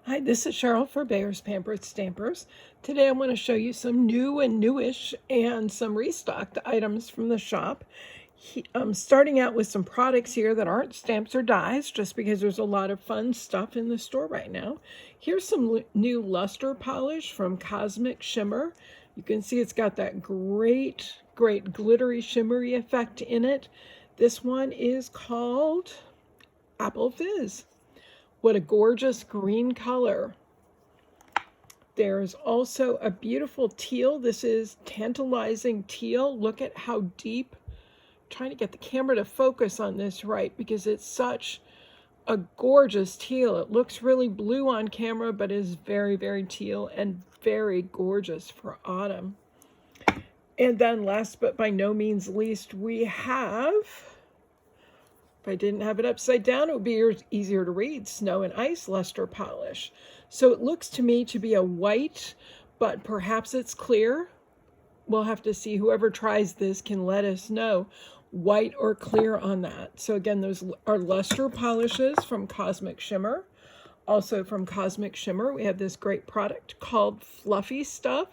Hi, this is Cheryl for Bayer's Pampered Stampers. Today I want to show you some new and newish and some restocked items from the shop. I'm starting out with some products here that aren't stamps or dies, just because there's a lot of fun stuff in the store right now. Here's some new luster polish from Cosmic Shimmer. You can see it's got that great glittery shimmery effect in it. This one is called Apple Fizz. What a gorgeous green color. There's also a beautiful teal. This is tantalizing teal. Look at how deep. I'm trying to get the camera to focus on this right because it's such a gorgeous teal. It looks really blue on camera, but is very, very teal and very gorgeous for autumn. And then last but by no means least, we have, if I didn't have it upside down, it would be easier to read, Snow and Ice Luster Polish. So it looks to me to be a white, but perhaps it's clear. We'll have to see. Whoever tries this can let us know, white or clear on that. So again, those are luster polishes from Cosmic Shimmer. Also from Cosmic Shimmer, we have this great product called Fluffy Stuff.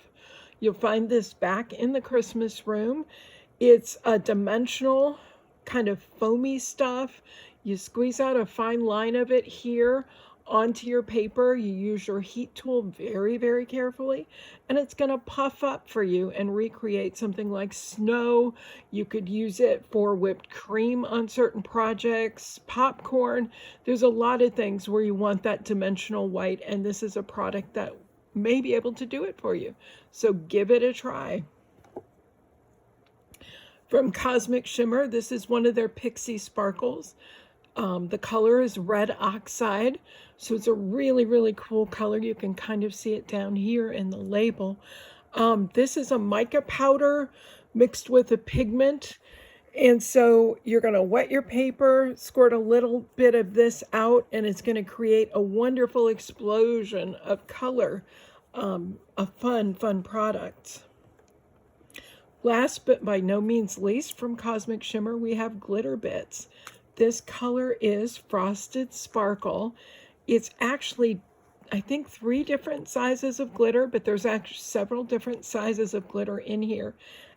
You'll find this back in the Christmas room. It's a dimensional kind of foamy stuff. You squeeze out a fine line of it here onto your paper. You use your heat tool very, very carefully, and it's going to puff up for you and recreate something like snow. You could use it for whipped cream on certain projects, popcorn. There's a lot of things where you want that dimensional white, and this is a product that may be able to do it for you. So give it a try. From Cosmic Shimmer, this is one of their Pixie Sparkles. The color is red oxide, so it's a really, really cool color. You can kind of see it down here in the label. This is a mica powder mixed with a pigment, and so you're going to wet your paper, squirt a little bit of this out, and it's going to create a wonderful explosion of color. A fun product. Last but by no means least, from Cosmic Shimmer, we have glitter bits. This color is Frosted Sparkle. It's actually, I think, 3 different sizes of glitter, but there's actually several different sizes of glitter in here.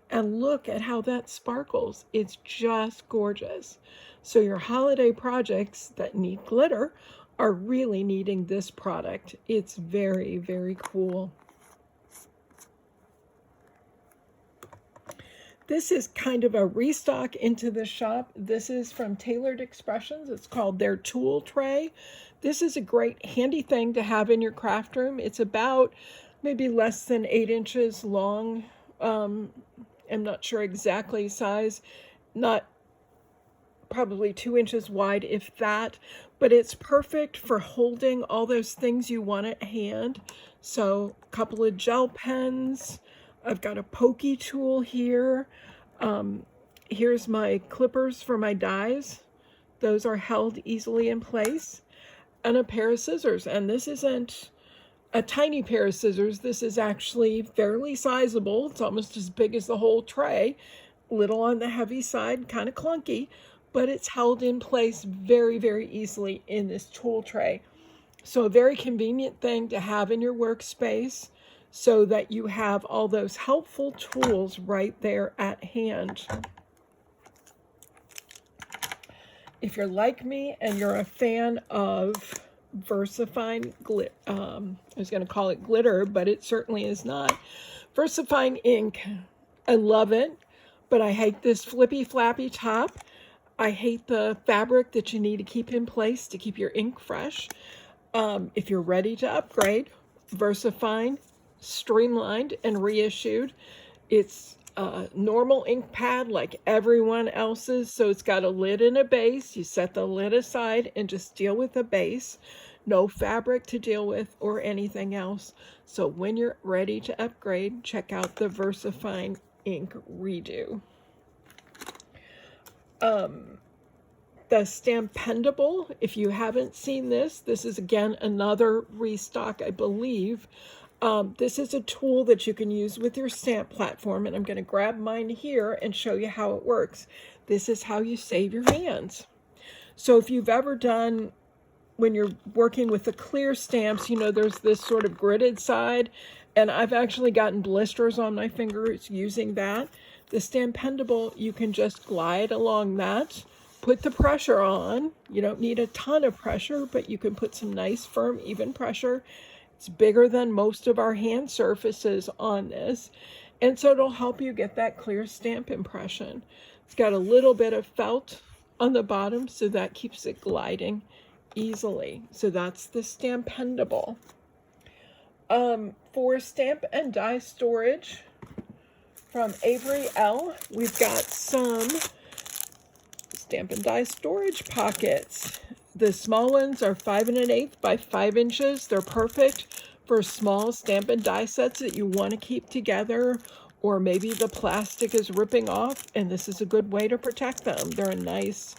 And look at how that sparkles. It's just gorgeous. So your holiday projects that need glitter are really needing this product. It's very, very cool. This is kind of a restock into the shop. This is from Tailored Expressions. It's called their Tool Tray. This is a great handy thing to have in your craft room. It's about maybe less than 8 inches long. I'm not sure exactly size, not probably 2 inches wide, if that, but it's perfect for holding all those things you want at hand. So a couple of gel pens. I've got a pokey tool here. Here's my clippers for my dies. Those are held easily in place. And a pair of scissors. And this isn't a tiny pair of scissors. This is actually fairly sizable. It's almost as big as the whole tray. Little on the heavy side, kind of clunky, but it's held in place very, very easily in this tool tray. So a very convenient thing to have in your workspace, so that you have all those helpful tools right there at hand. If you're like me and you're a fan of VersaFine glitter, I was going to call it glitter, but it certainly is not. VersaFine ink, I love it, but I hate this flippy flappy top. I hate the fabric that you need to keep in place to keep your ink fresh. If you're ready to upgrade, VersaFine streamlined and reissued. It's a normal ink pad like everyone else's, so it's got a lid and a base. You set the lid aside and just deal with the base. No fabric to deal with or anything else. So when you're ready to upgrade, check out the VersaFine ink redo. The Stampendable, if you haven't seen this, this is again another restock, I believe. This is a tool that you can use with your stamp platform, and I'm going to grab mine here and show you how it works. This is how you save your hands. So if you've ever done when you're working with the clear stamps, you know, there's this sort of gridded side, and I've actually gotten blisters on my fingers using that. The Stampendable, you can just glide along that, put the pressure on. You don't need a ton of pressure, but you can put some nice, firm, even pressure. It's bigger than most of our hand surfaces on this, and so it'll help you get that clear stamp impression. It's got a little bit of felt on the bottom, so that keeps it gliding easily. So that's the Stampendable. For stamp and die storage from Avery L, we've got some stamp and die storage pockets. The small ones are 5 1/8 by 5 inches. They're perfect for small stamp and die sets that you want to keep together, or maybe the plastic is ripping off, and this is a good way to protect them. They're a nice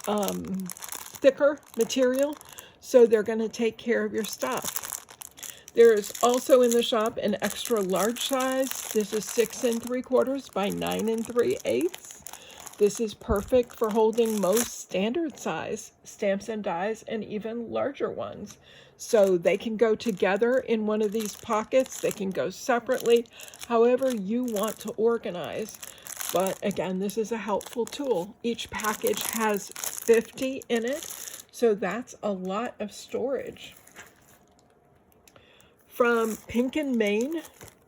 thicker material, so they're going to take care of your stuff. There's also in the shop an extra large size. This is 6 3/4 by 9 3/8. This is perfect for holding most standard size stamps and dies, and even larger ones. So they can go together in one of these pockets. They can go separately, however you want to organize. But again, this is a helpful tool. Each package has 50 in it, so that's a lot of storage. From Pink and Main,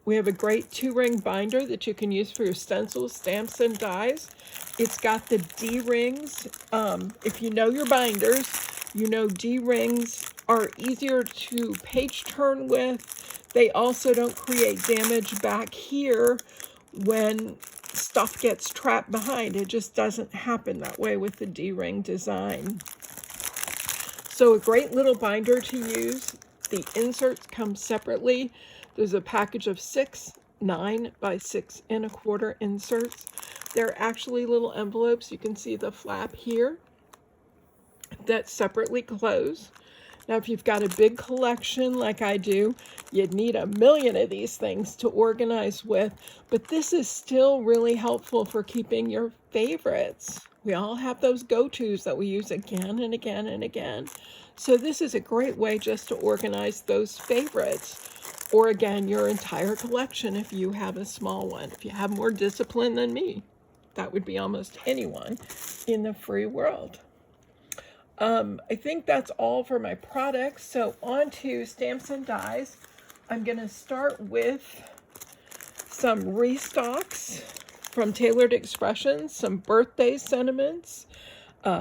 we have a great 2-ring binder that you can use for your stencils, stamps, and dies. It's got the D-rings. If you know your binders, you know D-rings are easier to page turn with. They also don't create damage back here when stuff gets trapped behind. It just doesn't happen that way with the D-ring design. So a great little binder to use. The inserts come separately. There's a package of 6 9 by 6 1/4 inserts. They're actually little envelopes. You can see the flap here that separately close. Now, if you've got a big collection like I do, you'd need a million of these things to organize with, but this is still really helpful for keeping your favorites. We all have those go-tos that we use again and again and again. So this is a great way just to organize those favorites, or again, your entire collection if you have a small one. If you have more discipline than me, that would be almost anyone in the free world. I think that's all for my products. So on to stamps and dies. I'm going to start with some restocks from Tailored Expressions, some birthday sentiments.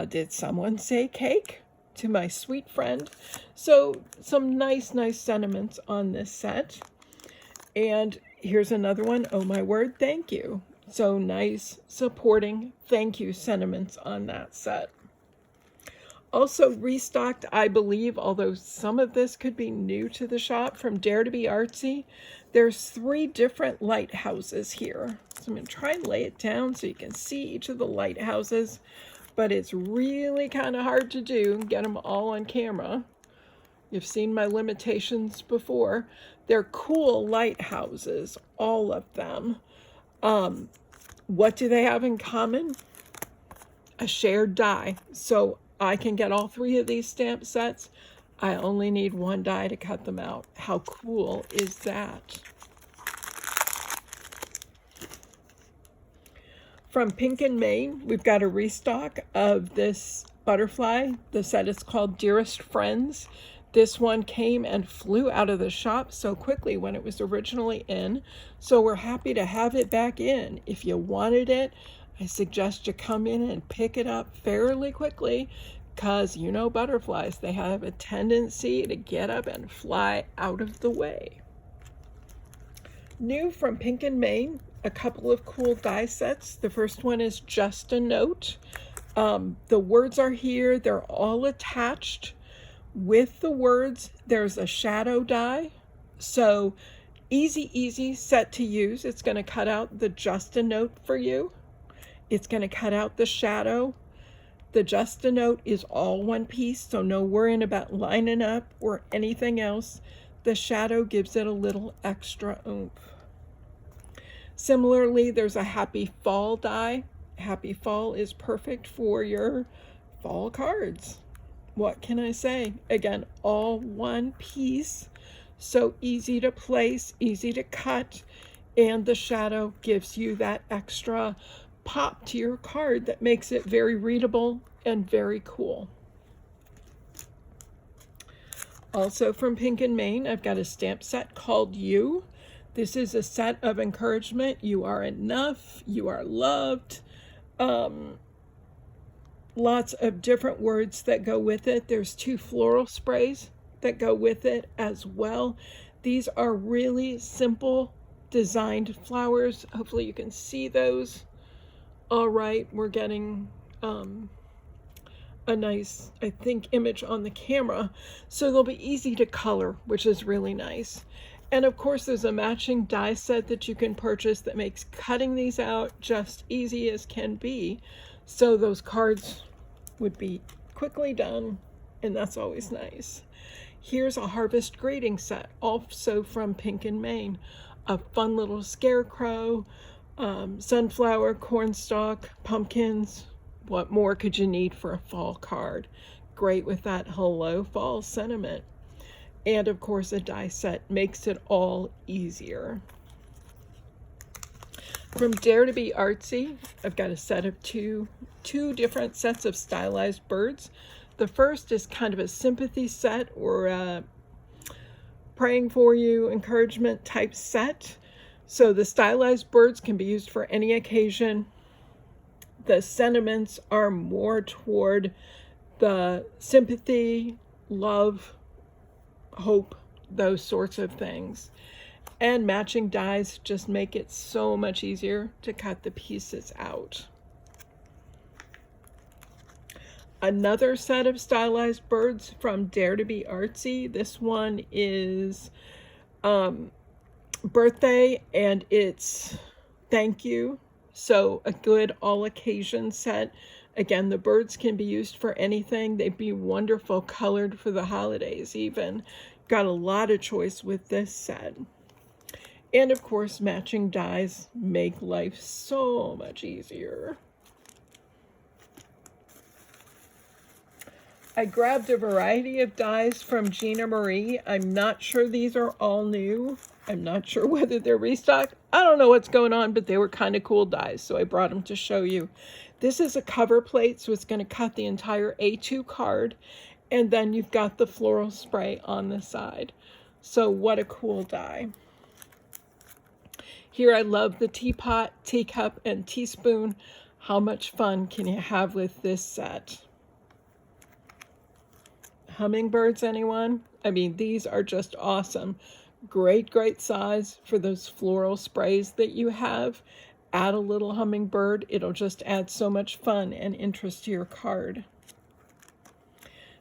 Did someone say cake? To my sweet friend. So some nice sentiments on this set. And here's another one. Oh my word, thank you. So nice supporting thank you sentiments on that set. Also restocked, I believe, although some of this could be new to the shop, from Dare to Be Artsy. There's 3 different lighthouses here. So I'm going to try and lay it down so you can see each of the lighthouses, but it's really kind of hard to do and get them all on camera. You've seen my limitations before. They're cool lighthouses, all of them. What do they have in common? A shared die. So I can get all 3 of these stamp sets. I only need 1 die to cut them out. How cool is that? From Pink and Main, we've got a restock of this butterfly. The set is called Dearest Friends. This one came and flew out of the shop so quickly when it was originally in. So we're happy to have it back in. If you wanted it, I suggest you come in and pick it up fairly quickly, because you know butterflies, they have a tendency to get up and fly out of the way. New from Pink and Main, a couple of cool die sets. The first one is Just a Note. The words are here. They're all attached. With the words, there's a shadow die. So easy set to use. It's going to cut out the Just a Note for you. It's going to cut out the shadow. The Just a Note is all one piece, so no worrying about lining up or anything else. The shadow gives it a little extra oomph. Similarly, there's a Happy Fall die. Happy Fall is perfect for your fall cards. what can I say? Again, all one piece, so easy to place, easy to cut, and the shadow gives you that extra pop to your card that makes it very readable and very cool. Also from Pink and Main, I've got a stamp set called You. This is a set of encouragement. You are enough. You are loved. Lots of different words that go with it. There's 2 floral sprays that go with it as well. These are really simple designed flowers. Hopefully you can see those. All right, we're getting a nice, I think, image on the camera. So they'll be easy to color, which is really nice. And of course, there's a matching die set that you can purchase that makes cutting these out just easy as can be. So those cards would be quickly done, and that's always nice. Here's a harvest greeting set, also from Pink and Main. A fun little scarecrow, sunflower, cornstalk, pumpkins. What more could you need for a fall card? Great with that hello fall sentiment. And of course, a die set makes it all easier. From Dare to Be Artsy, I've got a set of two different sets of Stylized Birds. The first is kind of a sympathy set or a praying for you, encouragement type set. So the Stylized Birds can be used for any occasion. The sentiments are more toward the sympathy, love, hope, those sorts of things. And matching dies just make it so much easier to cut the pieces out. Another set of Stylized Birds from Dare to Be Artsy. This one is birthday, and it's thank you. So a good all occasion set. Again, the birds can be used for anything. They'd be wonderful colored for the holidays even. Got a lot of choice with this set. And of course, matching dies make life so much easier. I grabbed a variety of dies from Gina Marie. I'm not sure these are all new. I'm not sure whether they're restocked. I don't know what's going on, but they were kind of cool dies, so I brought them to show you. This is a cover plate, so it's going to cut the entire A2 card, and then you've got the floral spray on the side. So what a cool die. Here I love the teapot, teacup, and teaspoon. How much fun can you have with this set? Hummingbirds, anyone? I mean, these are just awesome. Great, great size for those floral sprays that you have. Add a little hummingbird. It'll just add so much fun and interest to your card.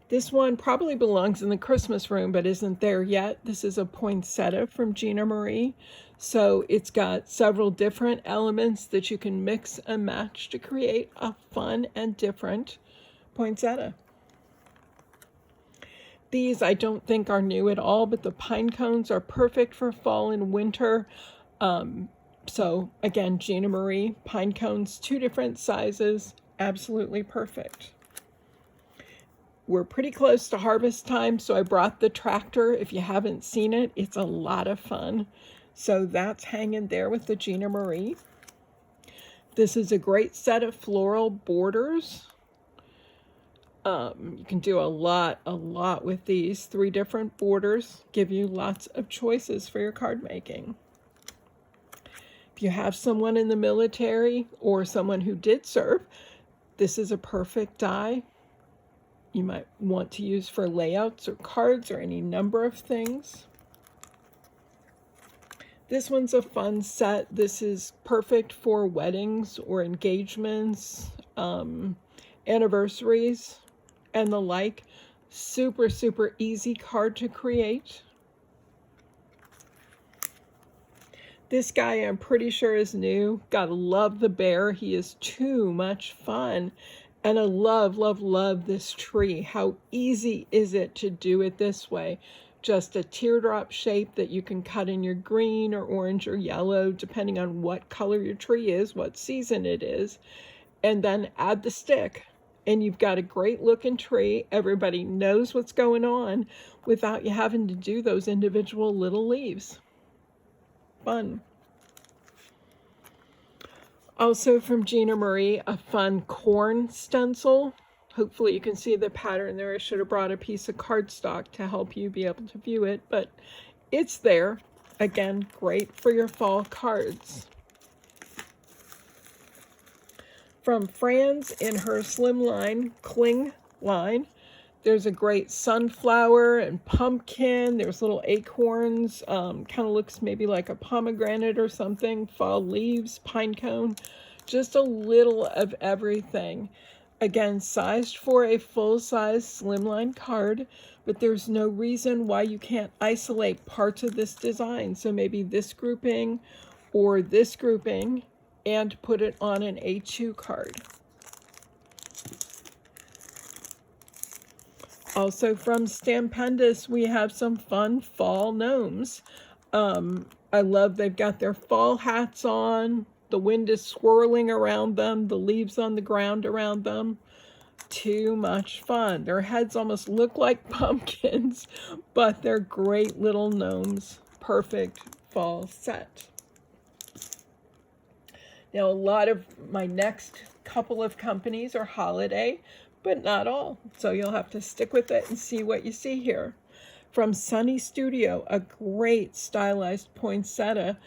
This one probably belongs in the Christmas room, but isn't there yet. This is a poinsettia from Gina Marie. So it's got several different elements that you can mix and match to create a fun and different poinsettia. These I don't think are new at all, but the pine cones are perfect for fall and winter. So again, Gina Marie, pine cones, 2 different sizes, absolutely perfect. We're pretty close to harvest time, so I brought the tractor. If you haven't seen it, it's a lot of fun. So that's hanging there with the Gina Marie. This is a great set of floral borders. You can do a lot with these. 3 different borders give you lots of choices for your card making. If you have someone in the military or someone who did serve, this is a perfect die. You might want to use for layouts or cards or any number of things. This one's a fun set. This is perfect for weddings or engagements, anniversaries, and the like. Super, super easy card to create. This guy I'm pretty sure is new. Gotta love the bear. He is too much fun. And I love, love, love this tree. How easy is it to do it this way? Just a teardrop shape that you can cut in your green or orange or yellow, depending on what color your tree is, what season it is, and then add the stick. and you've got a great looking tree. Everybody knows what's going on without you having to do those individual little leaves. Fun. Also from Gina Marie, a fun corn stencil. Hopefully you can see the pattern there. I should have brought a piece of cardstock to help you be able to view it, but it's there. Again, great for your fall cards. From Franz in her Slimline Cling line, there's a great sunflower and pumpkin. There's little acorns, kind of looks maybe like a pomegranate or something, fall leaves, pine cone, just a little of everything. Again, sized for a full-size slimline card, but there's no reason why you can't isolate parts of this design. So maybe this grouping or this grouping, and put it on an A2 card. Also from Stampendable, we have some fun fall gnomes. I love they've got their fall hats on. The wind is swirling around them, the leaves on the ground around them. Too much fun. Their heads almost look like pumpkins, but they're great little gnomes. Perfect fall set. Now, a lot of my next couple of companies are holiday, but not all. So you'll have to stick with it and see what you see here. From Sunny Studio, a great stylized poinsettia.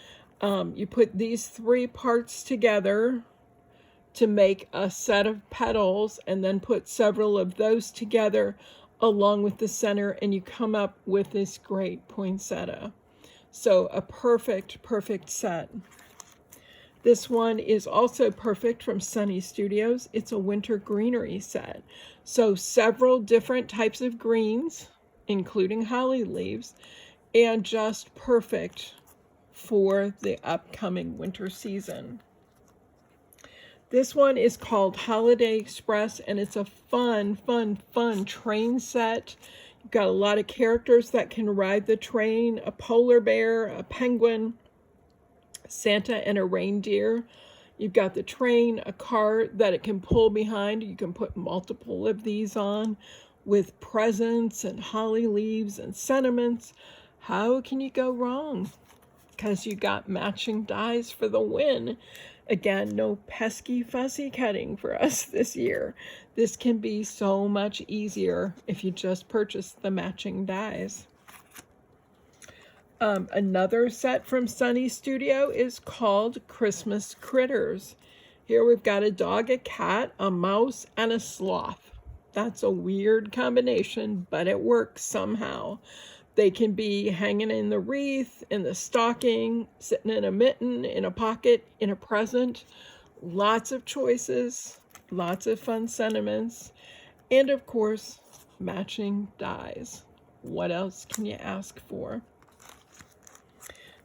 You put these three parts together to make a set of petals, and then put several of those together along with the center, and you come up with this great poinsettia. So a perfect, perfect set. This one is also perfect from Sunny Studios. It's a winter greenery set. So several different types of greens, including holly leaves, and just perfect for the upcoming winter season. This one is called Holiday Express, and it's a fun, fun, fun train set. You've got a lot of characters that can ride the train, a polar bear, a penguin, Santa, and a reindeer. You've got the train, a car that it can pull behind. You can put multiple of these on with presents and holly leaves and sentiments. How can you go wrong? Because you got matching dies for the win. Again, no pesky fussy cutting for us this year. This can be so much easier if you just purchase the matching dies. Another set from Sunny Studio is called Christmas Critters. Here we've got a dog, a cat, a mouse, and a sloth. That's a weird combination, but it works somehow. They can be hanging in the wreath, in the stocking, sitting in a mitten, in a pocket, in a present. Lots of choices, lots of fun sentiments, and of course, matching dies. What else can you ask for?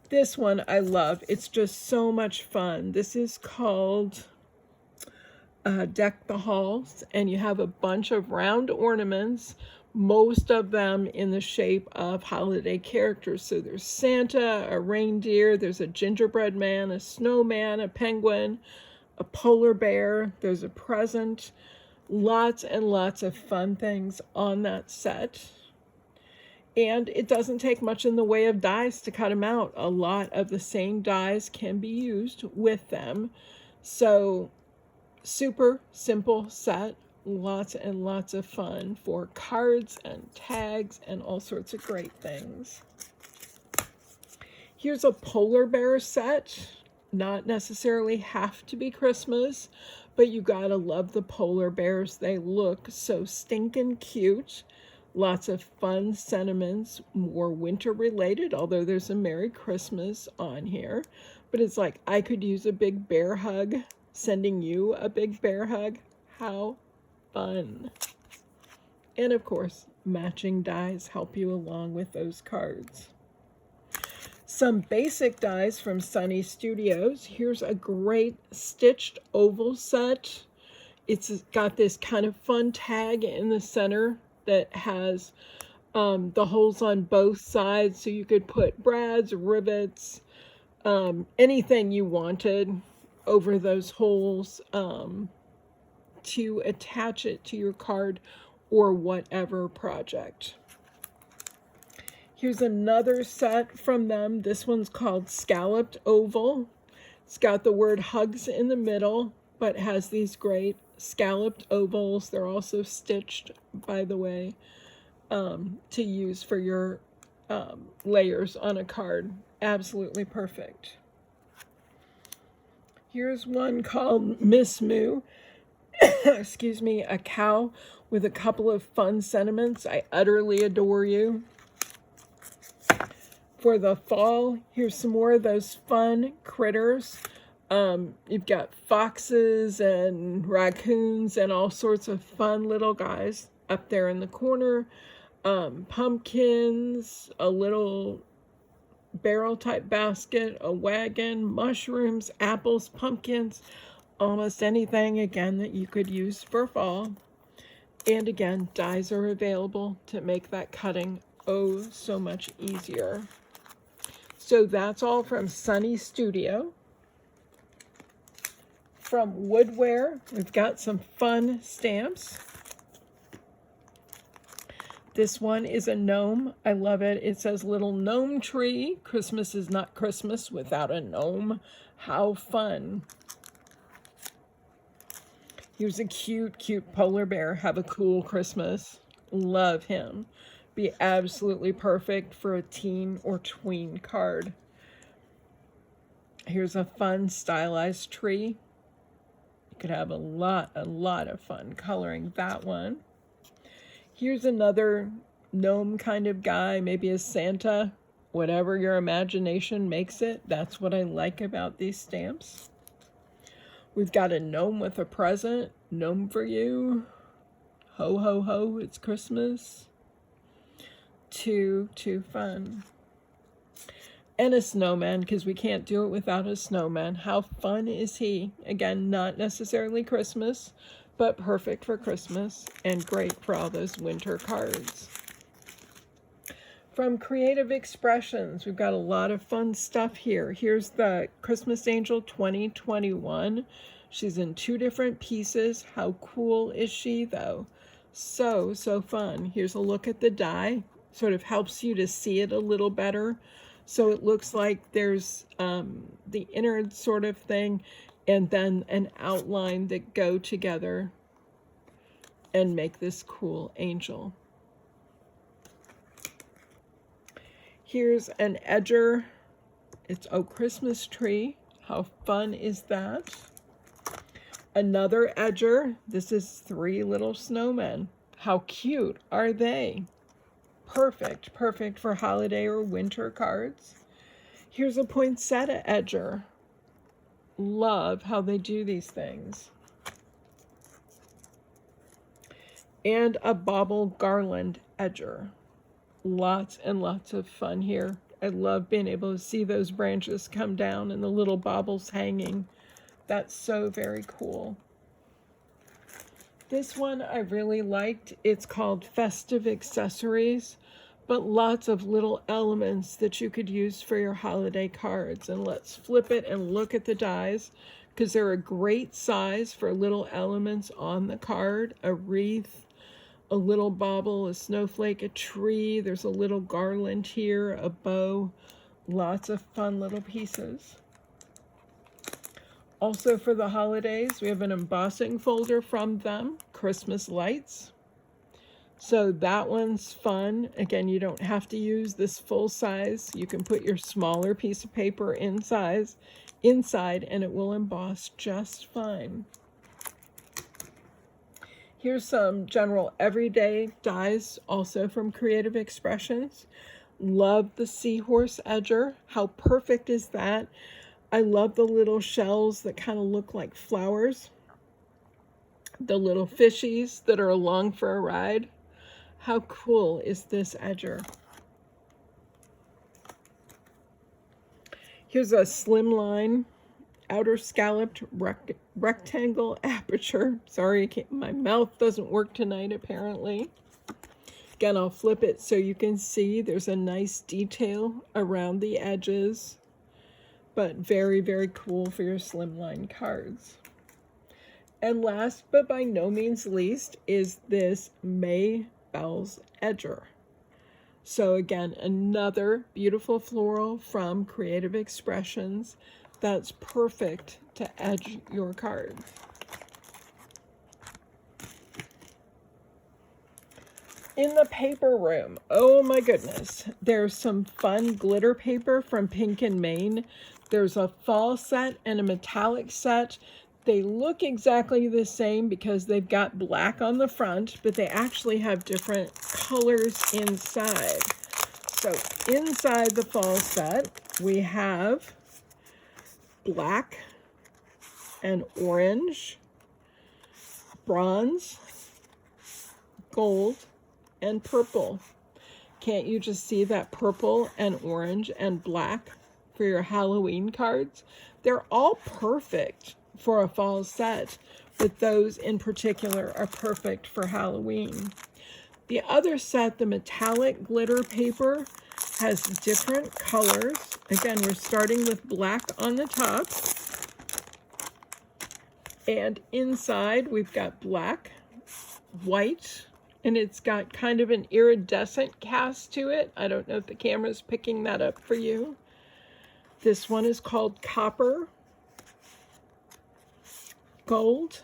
This one I love. It's just so much fun. This is called Deck the Halls, and you have a bunch of round ornaments, most of them in the shape of holiday characters. So there's Santa, a reindeer, there's a gingerbread man, a snowman, a penguin, a polar bear, there's a present. Lots and lots of fun things on that set. And it doesn't take much in the way of dies to cut them out. A lot of the same dies can be used with them. So super simple set. Lots and lots of fun for cards and tags and all sorts of great things. Here's a polar bear set. Not necessarily have to be Christmas, but you gotta love the polar bears. They look so stinking cute. Lots of fun sentiments, more winter related, although there's a Merry Christmas on here. But it's like, I could use a big bear hug, sending you a big bear hug. How fun. And of course, matching dies help you along with those cards. Some basic dies from Sunny Studios. Here's a great stitched oval set. It's got this kind of fun tag in the center that has the holes on both sides, so you could put brads, rivets, anything you wanted over those holes to to attach it to your card or whatever project. Here's another set from them. This one's called Scalloped Oval. It's got the word hugs in the middle, but has these great scalloped ovals. They're also stitched, by the way, to use for your layers on a card. Absolutely perfect. Here's one called Miss Moo. Excuse me, a cow with a couple of fun sentiments. I utterly adore you. For the fall, here's some more of those fun critters. You've got foxes and raccoons and all sorts of fun little guys up there in the corner. Pumpkins, a little barrel type basket, a wagon, mushrooms, apples, pumpkins, almost anything again that you could use for fall. And again, dies are available to make that cutting oh so much easier. So that's all from Sunny Studio. From Woodware, we've got some fun stamps. This one is a gnome. I love it. It says little gnome tree. Christmas is not Christmas without a gnome. How fun. Here's a cute, cute polar bear. Have a cool Christmas. Love him. Be absolutely perfect for a teen or tween card. Here's a fun stylized tree. You could have a lot of fun coloring that one. Here's another gnome kind of guy, maybe a Santa, whatever your imagination makes it. That's what I like about these stamps. We've got a gnome with a present, gnome for you. Ho, ho, ho, it's Christmas. Too fun. And a snowman, because we can't do it without a snowman. How fun is he? Again, not necessarily Christmas, but perfect for Christmas and great for all those winter cards. From Creative Expressions, we've got a lot of fun stuff here. Here's the Christmas Angel 2021. She's in 2 different pieces. How cool is she, though? So fun. Here's a look at the die. Sort of helps you to see it a little better. So it looks like there's the innards sort of thing, and then an outline that go together and make this cool angel. Here's an edger. It's a Christmas tree. How fun is that? Another edger. This is 3 little snowmen. How cute are they? Perfect for holiday or winter cards. Here's a Poinsettia Edger. Love how they do these things. And a Bauble Garland Edger. Lots and lots of fun here. I love being able to see those branches come down and the little baubles hanging. That's so very cool. This one I really liked. It's called Festive Accessories, but lots of little elements that you could use for your holiday cards. And let's flip it and look at the dies, because they're a great size for little elements on the card. A wreath, a little bauble, a snowflake, a tree. There's a little garland here, a bow. Lots of fun little pieces. Also for the holidays, we have an embossing folder from them, Christmas lights. So that one's fun. Again, you don't have to use this full size. You can put your smaller piece of paper inside and it will emboss just fine. Here's some general everyday dies, also from Creative Expressions. Love the Seahorse Edger. How perfect is that? I love the little shells that kind of look like flowers. The little fishies that are along for a ride. How cool is this edger? Here's a slimline outer scalloped rectangle aperture. Sorry, my mouth doesn't work tonight apparently. Again, I'll flip it so you can see there's a nice detail around the edges, but very, very cool for your slimline cards. And last but by no means least is this Mei Bells Edger. So again, another beautiful floral from Creative Expressions that's perfect to edge your card. In the paper room, oh my goodness, there's some fun glitter paper from Pink and Maine. There's a fall set and a metallic set. They look exactly the same because they've got black on the front, but they actually have different colors inside. So inside the fall set, we have black and orange, bronze, gold, and purple. Can't you just see that purple and orange and black for your Halloween cards? They're all perfect for a fall set, but those in particular are perfect for Halloween. The other set, the metallic glitter paper, has different colors. Again, we're starting with black on the top. And inside we've got black, white, and it's got kind of an iridescent cast to it. I don't know if the camera's picking that up for you. This one is called copper, gold,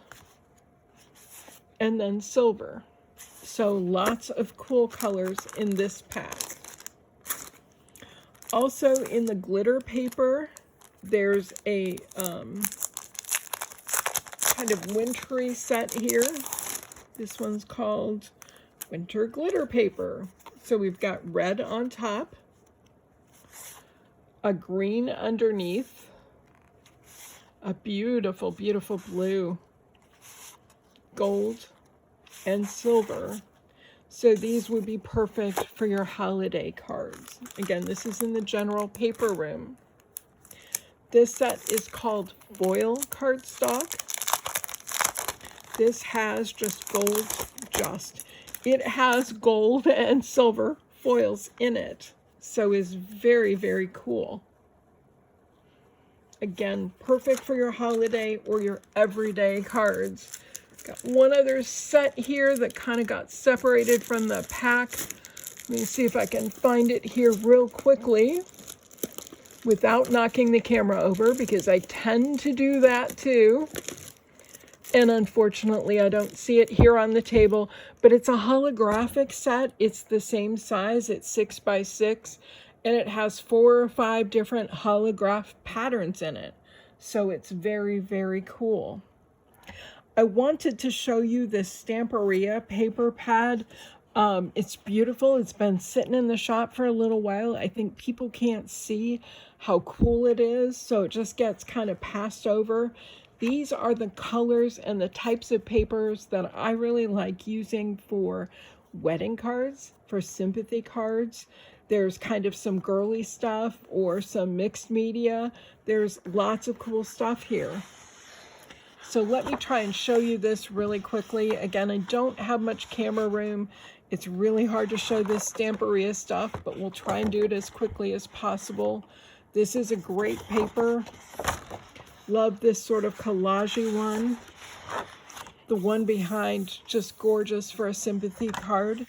and then silver. So lots of cool colors in this pack. Also in the glitter paper, there's a kind of wintry set here. This one's called Winter Glitter Paper. So we've got red on top, a green underneath, a beautiful, beautiful blue, gold, and silver. So these would be perfect for your holiday cards. Again, this is in the general paper room. This set is called Foil Cardstock. This has just gold, it has gold and silver foils in it. So is very, very cool. Again, perfect for your holiday or your everyday cards. Got one other set here that kind of got separated from the pack. Let me see if I can find it here real quickly without knocking the camera over, because I tend to do that too. And unfortunately, I don't see it here on the table, but it's a holographic set. It's the same size. It's 6 by 6, and it has 4 or 5 different holograph patterns in it. So it's very, very cool. I wanted to show you this Stamperia Paper Pad. It's beautiful. It's been sitting in the shop for a little while. I think people can't see how cool it is, so it just gets kind of passed over. These are the colors and the types of papers that I really like using for wedding cards, for sympathy cards. There's kind of some girly stuff or some mixed media. There's lots of cool stuff here. So let me try and show you this really quickly. Again, I don't have much camera room. It's really hard to show this Stamperia stuff, but we'll try and do it as quickly as possible. This is a great paper. Love this sort of collage-y one. The one behind, just gorgeous for a sympathy card.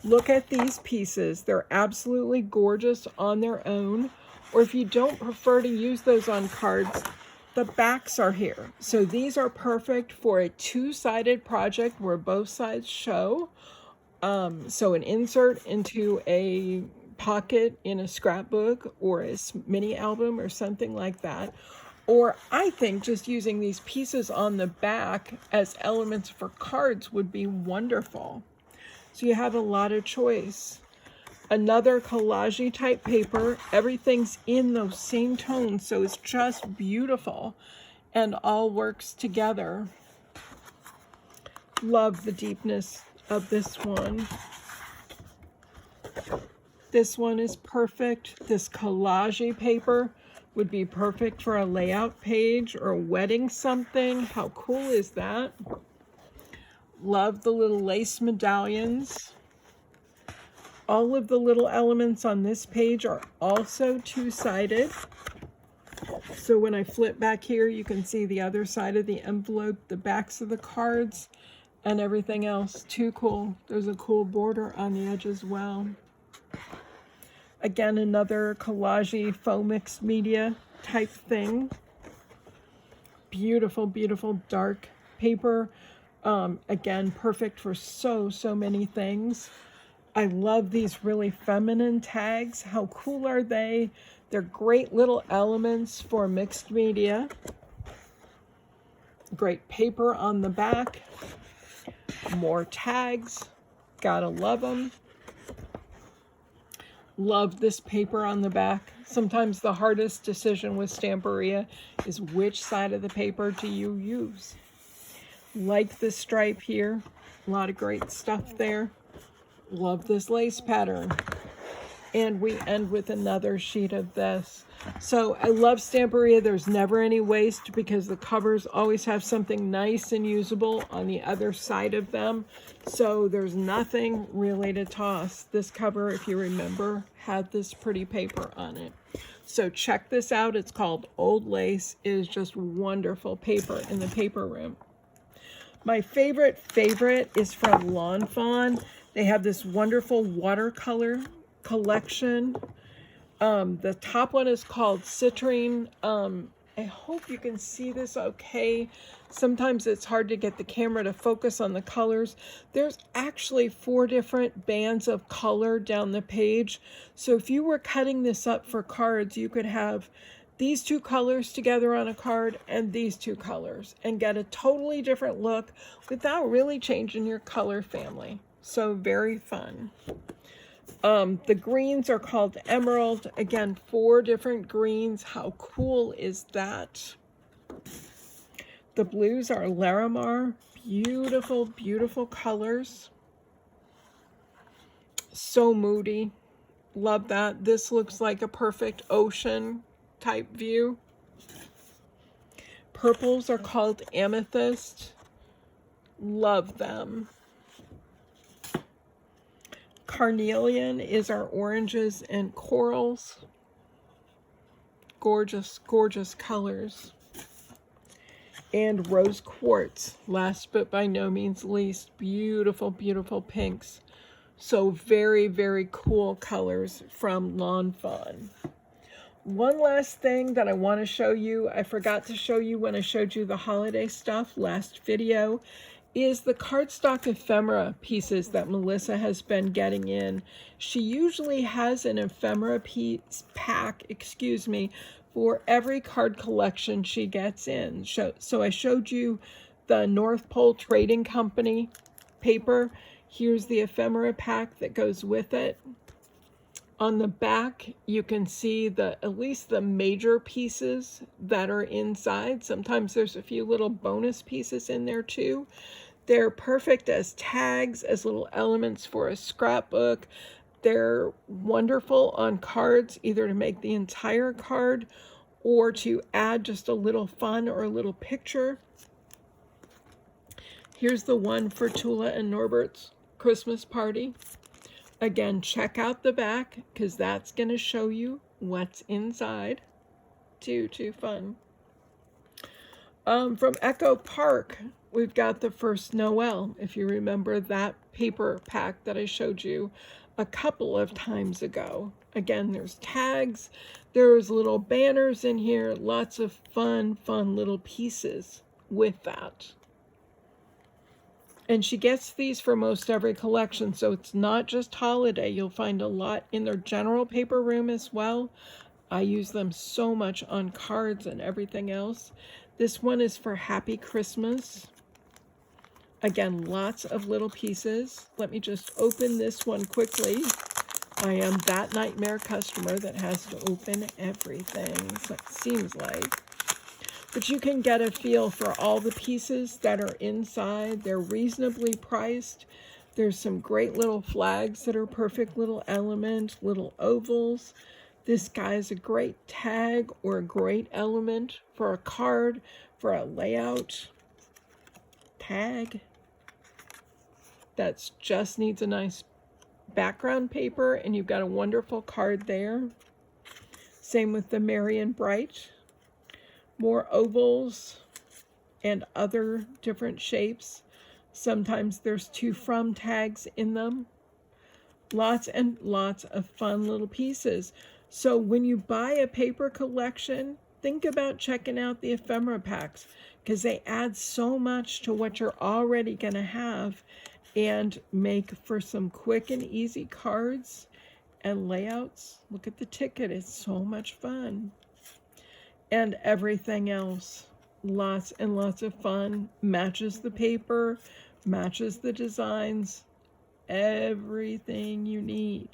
Look at these pieces. They're absolutely gorgeous on their own. Or if you don't prefer to use those on cards, the backs are here. So these are perfect for a two-sided project where both sides show. So an insert into a pocket in a scrapbook or a mini album or something like that. Or I think just using these pieces on the back as elements for cards would be wonderful. So you have a lot of choice. Another collage-y type paper. Everything's in those same tones, so it's just beautiful and all works together. Love the deepness of this one. This one is perfect. This collage-y paper would be perfect for a layout page or a wedding something. How cool is that? Love the little lace medallions. All of the little elements on this page are also two-sided. So when I flip back here, you can see the other side of the envelope, the backs of the cards, and everything else. Too cool. There's a cool border on the edge as well. Again, another collage faux mixed media type thing. Beautiful, beautiful dark paper. Again, perfect for so many things. I love these really feminine tags. How cool are they? They're great little elements for mixed media. Great paper on the back. More tags. Gotta love them. Love this paper on the back. Sometimes the hardest decision with Stamperia is which side of the paper do you use. Like this stripe here. A lot of great stuff there. Love this lace pattern. And we end with another sheet of this. So I love Stamperia. There's never any waste because the covers always have something nice and usable on the other side of them. So there's nothing really to toss. This cover, if you remember, had this pretty paper on it. So check this out. It's called Old Lace. It is just wonderful paper in the paper room. My favorite is from Lawn Fawn. They have this wonderful watercolor collection. The top one is called Citrine. I hope you can see this okay. Sometimes it's hard to get the camera to focus on the colors. There's actually 4 different bands of color down the page. So if you were cutting this up for cards, you could have these 2 colors together on a card and these 2 colors and get a totally different look without really changing your color family. So very fun. The greens are called Emerald. Again, 4 different greens. How cool is that? The blues are Larimar. Beautiful, beautiful colors. So moody. Love that. This looks like a perfect ocean type view. Purples are called Amethyst. Love them. Carnelian is our oranges and corals. Gorgeous, gorgeous colors. And rose quartz, last but by no means least. Beautiful, beautiful pinks. So very, very cool colors from Lawn Fawn. One last thing that I want to show you, I forgot to show you when I showed you the holiday stuff last video, is the cardstock ephemera pieces that Melissa has been getting in. She usually has an ephemera pack, for every card collection she gets in. So I showed you the North Pole Trading Company paper. Here's the ephemera pack that goes with it. On the back, you can see at least the major pieces that are inside. Sometimes there's a few little bonus pieces in there too. They're perfect as tags, as little elements for a scrapbook. They're wonderful on cards, either to make the entire card or to add just a little fun or a little picture. Here's the one for Tula and Norbert's Christmas party. Again, check out the back because that's going to show you what's inside. Too fun. From Echo Park, we've got the first Noel, if you remember that paper pack that I showed you a couple of times ago. Again, there's tags, there's little banners in here, lots of fun little pieces with that. And she gets these for most every collection, so it's not just holiday. You'll find a lot in their general paper room as well. I use them so much on cards and everything else. This one is for Happy Christmas. Again, lots of little pieces. Let me just open this one quickly. I am that nightmare customer that has to open everything, so it seems like. But you can get a feel for all the pieces that are inside. They're reasonably priced. There's some great little flags that are perfect little element, little ovals. This guy is a great tag or a great element for a card, for a layout tag. That just needs a nice background paper, and you've got a wonderful card there. Same with the Merry and Bright. more ovals and other different shapes. Sometimes there's to from tags in them. Lots and lots of fun little pieces. So when you buy a paper collection, think about checking out the ephemera packs, because they add so much to what you're already going to have and make for some quick and easy cards and layouts. Look at the ticket. It's so much fun. And everything else. Lots and lots of fun. Matches the paper, matches the designs, everything you need.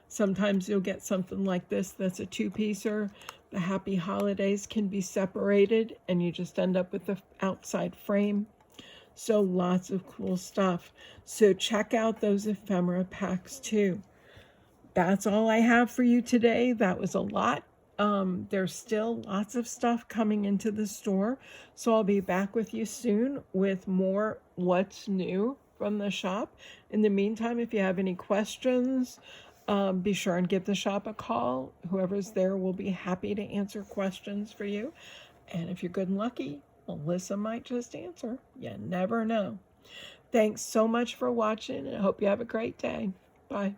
Sometimes you'll get something like this that's a two-piecer. The Happy Holidays can be separated and you just end up with the outside frame. So lots of cool stuff. So check out those ephemera packs too. That's all I have for you today. That was a lot. There's still lots of stuff coming into the store. So I'll be back with you soon with more what's new from the shop. In the meantime, if you have any questions, be sure and give the shop a call. Whoever's there will be happy to answer questions for you. And if you're good and lucky, Melissa might just answer. You never know. Thanks so much for watching, and I hope you have a great day. Bye.